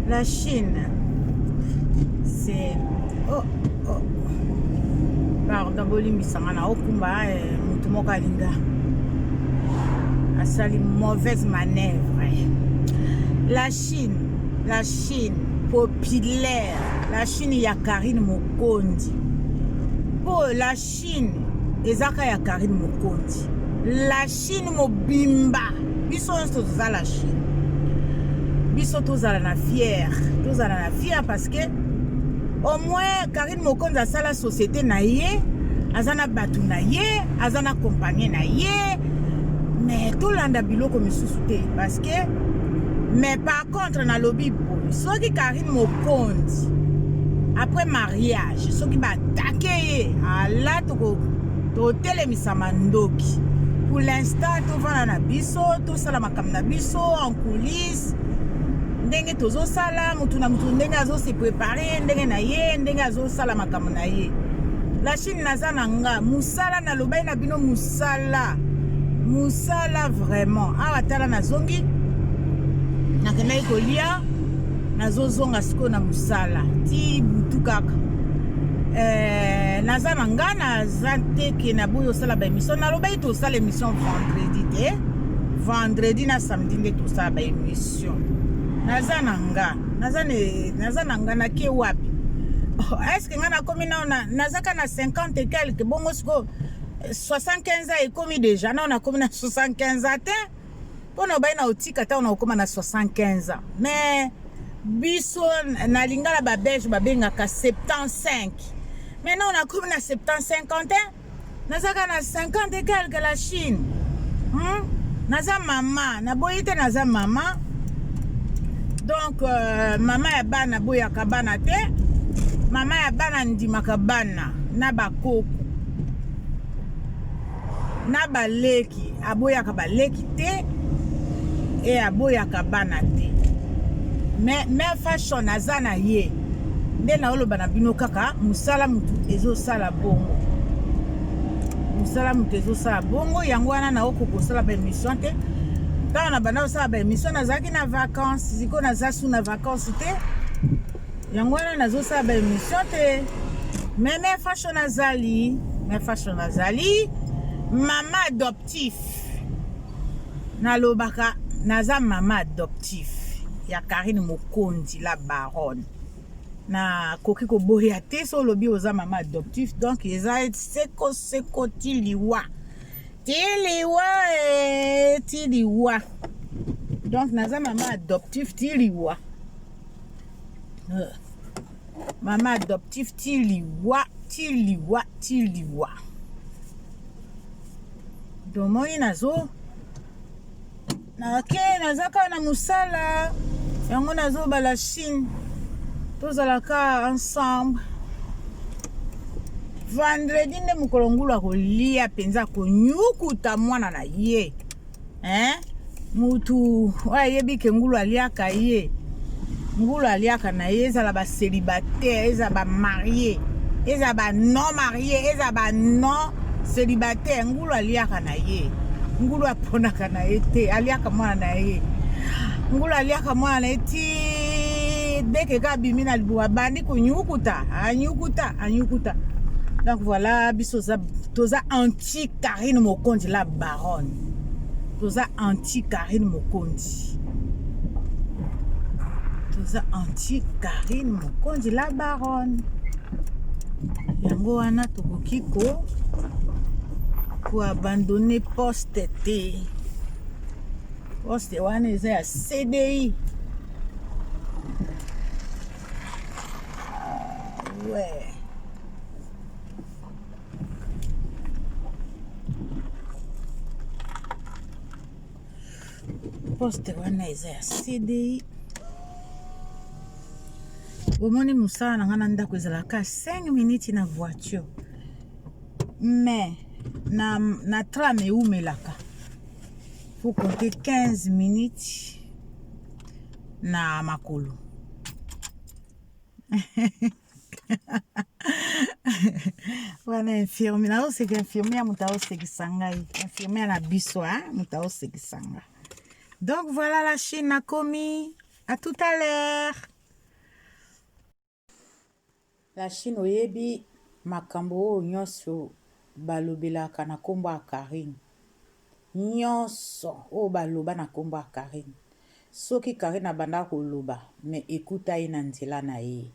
La Chine, c'est... Oh, oh. Pardon, bolimbisanga na okumba mutu moko alinga. Asali mauvaise manœuvre. La Chine populaire. La Chine ya Karine Mokondi. Oh, la Chine ezaka ya Karine Mokondi. La Chine mobimba. Biso toza la Chine. Biso toza na fier. Toza na fier parce que au moins Karine Mokondi a la société na ye, azana batu na ye, azana compagnie na ye. Mais tout l'anda biloko misusu te parce que mais par contre na lobby boy, so ki Karine Mokondi après mariage, so ki ba attaquer ala to telemisa mandoki. Pour l'instant to vana na biso, to sala makam na biso en coulisses. Ndenge tozo sala mutu na mutu ndenge azo se préparer ndenge na ye ndenge azo sala makam na ye. La Chine nazana nga musala na lobai na bino musala vraiment awa tala na zongi na kenai kolia nazo zonga siko na musala ti butu kaka nazana nga na zante ke na boyo sala ba émission na lobai to sala émission vendredi na samedi nde to sala ba émission nazana nga na ke wapi est-ce que nga na komi na nazaka na 50 et quelques bongo siko 75 ans et commis déjà non on a commis 75 ans pour nous baina otika ta on a commis 75 ans mais biso na lingala ba belge ba benga ka 75 maintenant on a commis 75 ans nazaka na 50 et quelques la Chine naza mama na boyite naza mama donc mama ya bana boya kabana te mama ya bana ndima kabana na bakoko na baleki aboyaka baleki te e aboyaka bana te mais fashion azana ye nde na oloba na bino kaka musala mutu ezosala bongo yango wana na okokosala ba émission te ntango na banda osala ba émission nazalaki na vacances siko naza su na vacances te yango wana nazosala ba émission te mais fashion azali mama adoptif nalobaka naza mama adoptif ya Karine Mokondi la baronne na koki koboya te so lobi oza mama adoptif donc eza seko tiliwa donc naza mama adoptif tiliwa mama adoptif tiliwa domoni nazo nazaka na musala yango nazo bala Chine tozalaka ensemble vendredi nde mokolo ngulu akolia penza konyukuta mwana na ye mutu ayebi ke ngulu aliaka ye ngulu aliaka na ye ezala ba célibataire ezala ba marié ezala ba non marié ezala ba non célibataire ngulu aliaka na ye ngulu aponaka na ye te aliaka mwana na ye ngulu aliaka mwana na ye ti deke ka bimi na libuwa bandi kunyukuta anyukuta donc voilà biso toza anti Karine Mokondi la baronne toza anti Karine Mokondi la baronne yango wana tokoki ko abandonner poste te poste wana eza ya CDI ouais poste wana eza ya CDI omoni musala na nga na ndako ezalaka 5 minutes na voiture mais na tram eumelaka faut compter 15 minutes na makolo wana infirmier naoseka infirmier moto aosekisa ngai infirmier na biso moto aosekisa nga Donc voilà, la Chine a commis. À tout à l'heure. La Chine oyebi makambo oyo nyonso balobelaka na nkombo ya Karine. Nyonso oyo baloba na nkombo ya Karine. Soki Karine abanda koloba, me ekuta ye na nzela na ye.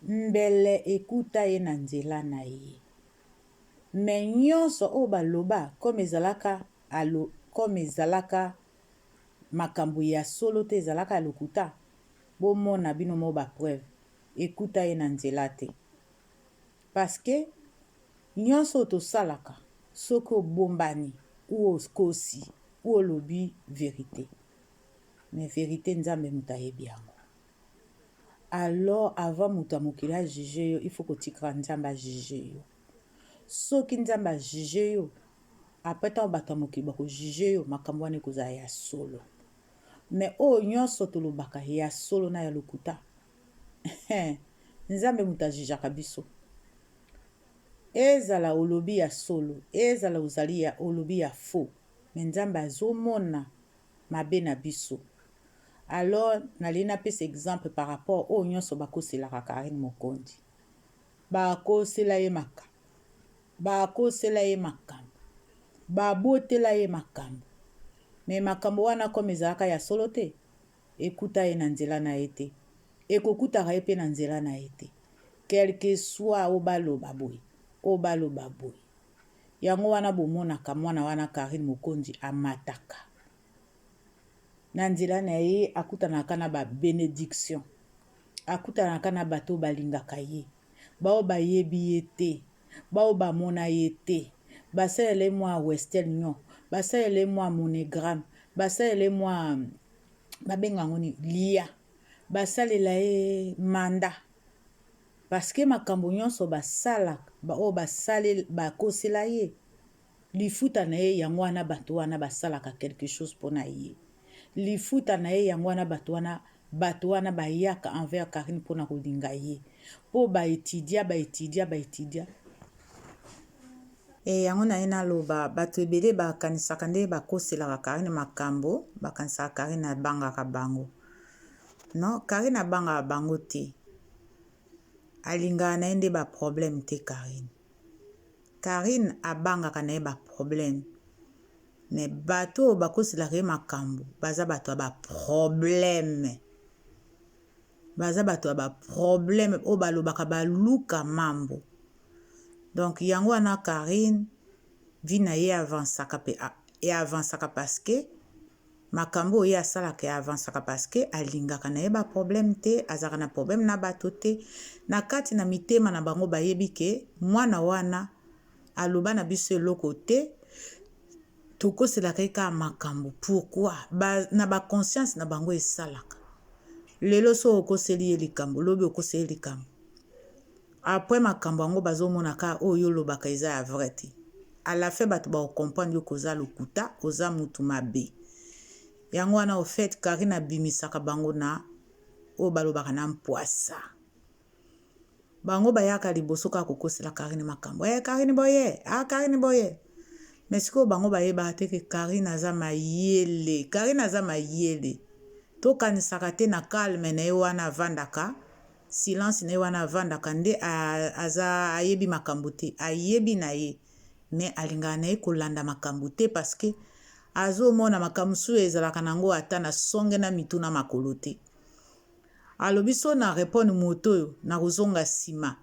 Mbele ekuta ye na nzela na ye. Me nyonso oyo baloba comme ezalaka makambo ya solo te ezalaka lokuta, bomona bino mo ba preuve ekuta ye na nzela te. Parce que nyonso tosalaka soki obombani ou okosi ou olobi vérité, mais vérité nzambe moto ayebi yango. Alors avant moto mokili ajuge yo, il faut kotikala nzambe ajuge yo. Soki nzambe ajuge yo, après tant bato mokili bakojuge yo, makambo wana ekozala ya solo. Mais oyo nyonso tolobaka ya solo na ya lokuta, nzambe moto ajujaka biso. Ezala olobi ya solo, ezala ozali ya olobi ya faux, mais nzambe azomona mabe na biso. Alors nali napesa exemple par rapport oyo nyonso bakoselaka Karine Mokonzi. Bakosela ye makambo, bakosela ye makambo, babotela ye makambo. Mais makambo wana comme ezalaka ya solo te, ekuta ye na nzela na ye te, ekokutaka ye pe na nzela na ye te. Quel que soit obaloba boye, obaloba boye. Yango wana bomonaka mwana wana Karine Mokonzi amataka. Na nzela na ye akutanaka na ba bénédiction. Akutanaka na bato balingaka ye. Bao bayebi ye te, bao bamona ye te. Basalele mwa Western Union, basalele mwa Monogram, basalele mwa babenga ngoni lia, basalela ye manda. Parce que makambo nyonso basala o basale bakosela ye, lifuta na ye yango wana bato wana basalaka quelque chose pona ye. Lifuta na ye yango wana bato wana bayaka envers Karine pona kolinga ye. Po baetudia. Yango na ye naloba bato ebele bakanisaka nde bakoselaka Karine makambo, bakanisaka Karine abangaka bango. Non, Karine abangaka bango te. Alingaka na ye nde ba problème te Karine. Karine abangaka na ye ba problème. Mais bato bakoselaka ye makambo, baza bato ya ba problème. Baza bato ya ba problème o balobaka baluka mambo. Donc yango wana Karine vi na ye avansaka pe avansaka parce que makambo ye asalaka avansaka parce que alingaka na ye ba problème te, azaka na problème na bato te. Na kati na mitema na bango bayebi ke mwana wana aloba na biso eloko te, tokoselaka ka makambo. Pourquoi? Na ba conscience na bango esalaka. Lelo so okoseli ye likambo, lobi okoseli likambo. Après makambo yango bazomona ka oyo lobaka eza ya vrai te. À la fin bato ba comprendre yo koza lokuta, koza mutu mabe. Yango wana au fait Karine abimisaka bango na o balobaka na mpoasa. Bango bayaka liboso ka kokosela Karine makambo. Karine boye, Karine boye. Mais siko bango bayeba te ke Karine aza mayele. Karine aza mayele. To kanisaka te na calme na ye wana vandaka. Silence na ye wana vandaka nde aza ayebi makambo te. Ayebi na ye. Mais alingaka na ye kolanda makambo te parce que azomona makambo su ezalaka nango ata na songe na mitu na makolo te. Alobi so na répondre moto na kozonga sima.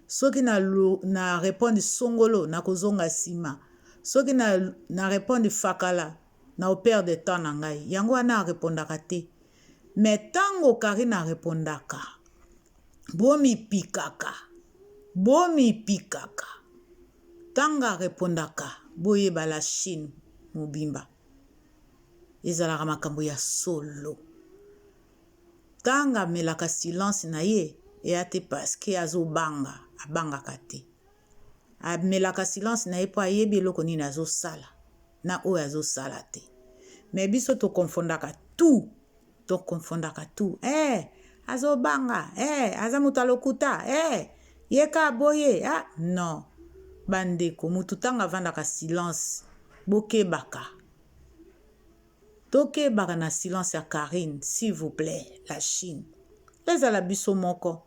Soki na répondre songolo na kozonga sima. Soki na répondre fakala na opère de temps na ngai. Yango wana répondaka te. Mais tango Karine répondaka. Bomi pikaka. Tanga répondaka. Boye bala Chine mobimba. Ezalaka makambo ya solo. Tanga melaka silence na ye. E ate parce que azobanga. Abangaka te. Melaka silence na ye po ayebi eloko nini azosala. Na oyo azosala te. Mais biso to confondaka tout. Azobanga. Azamuta lokuta. Yeka boye. Non. Bandeko. Mutu tanga vandaka silence. Bokebaka. toke baka na silence ya Karine, s'il vous plaît, la Chine. Ezala biso moko.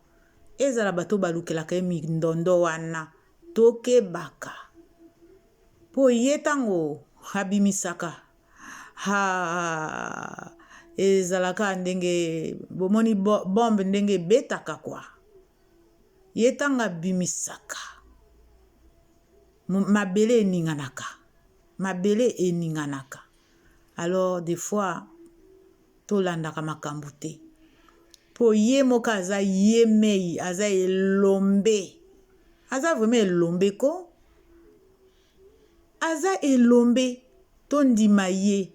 Ezala bato balukelaka mindondo wana. Toke baka. Po yetango habimisaka. Ezalaka ndenge bomoni bombe ndenge betaka kwa. Yetanga bimisaka. Mabele eninganaka. Mabele eninganaka. Alors des fois tolandaka makambo te. Po ye moka aza ye mei, aza elombe. Aza vraiment elombe ko. Aza elombe tondima ye.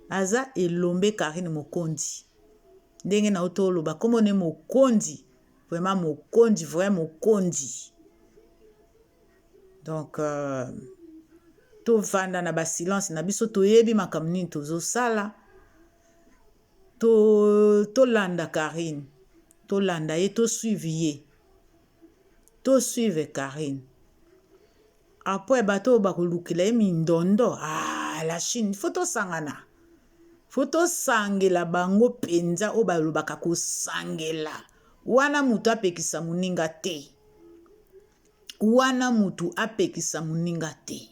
Aza elombe Karine Mokondi. Ndenge na otoloba komo ne Mokondi. Vraiment Mokondi, vraiment Mokondi. Donc to vanda na ba silence na biso to yebi makamni tozo sala. To landa Karine. To landa ye to suivre ye. To suivre Karine. Après bato bakulukila mindondo. La Chine, faut sangana. Faut sangela bango penza o balobaka ko sangela. Wana mutu apekisa muninga te. Wana mutu apekisa muninga te.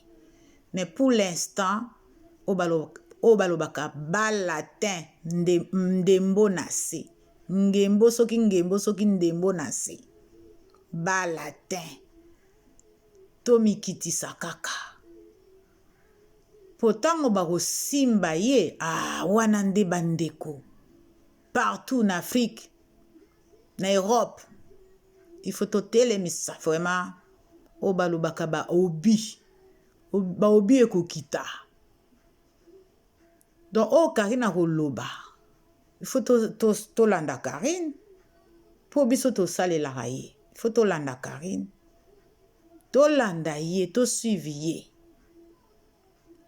Mais pour l'instant, o balobaka balatin ndembo na se. Ngembo soki ndembo na se. Balatin. Tomikitisa kaka. Potango bako simba ye, wana nde bandeko. Partout en Afrique, en Europe, il faut totelemisa vraiment. O balobaka ba obi. Ba obi ekokita. Donc Karine akoloba. Il faut to landa Karine. Po biso to sale la raye. Il faut to landa Karine. To landa ye, to suivi ye.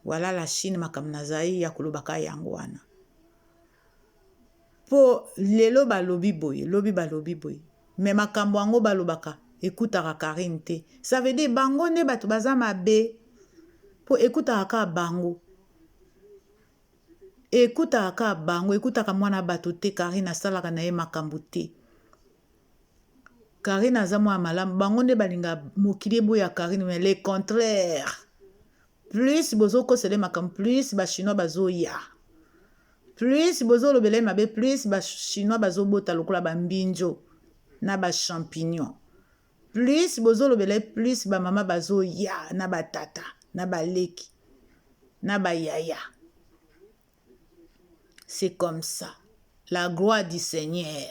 Voilà la Chine makamnazaï ya kolobaka yango wana. Po lelo balobi boye, lobi balobi boye. Mais makambo yango balobaka ekutaka Karine te. Ça veut dire bango ne bato baza mabe. Po ekutaka ka bango. Ekutaka ka bango, ekutaka mwana bato te Karine asalaka na ye makambo te. Karine aza mwa malamu bango ne balinga mokili boye ya Karine mais le contraire. Plus bozo kosele makam plus ba chinois bazo ya. Plus bozo lobele mabe plus ba chinois bazo bota lokola ba mbinjo na ba champignon. Plus bozo lobele plus ba mama bazo ya na ba tata na ba leki na ba yaya. C'est comme ça. La gloire du Seigneur.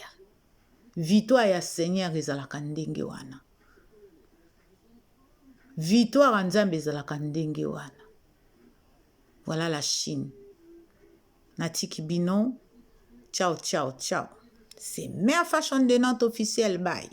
Victoire ya Seigneur ezalaka ndenge wana. Victoire Nzambe ezalaka ndenge wana. Voilà la Chine. Natiki bino. Ciao, ciao, ciao. C'est Mère Fashion de Nantes officielle. Bye.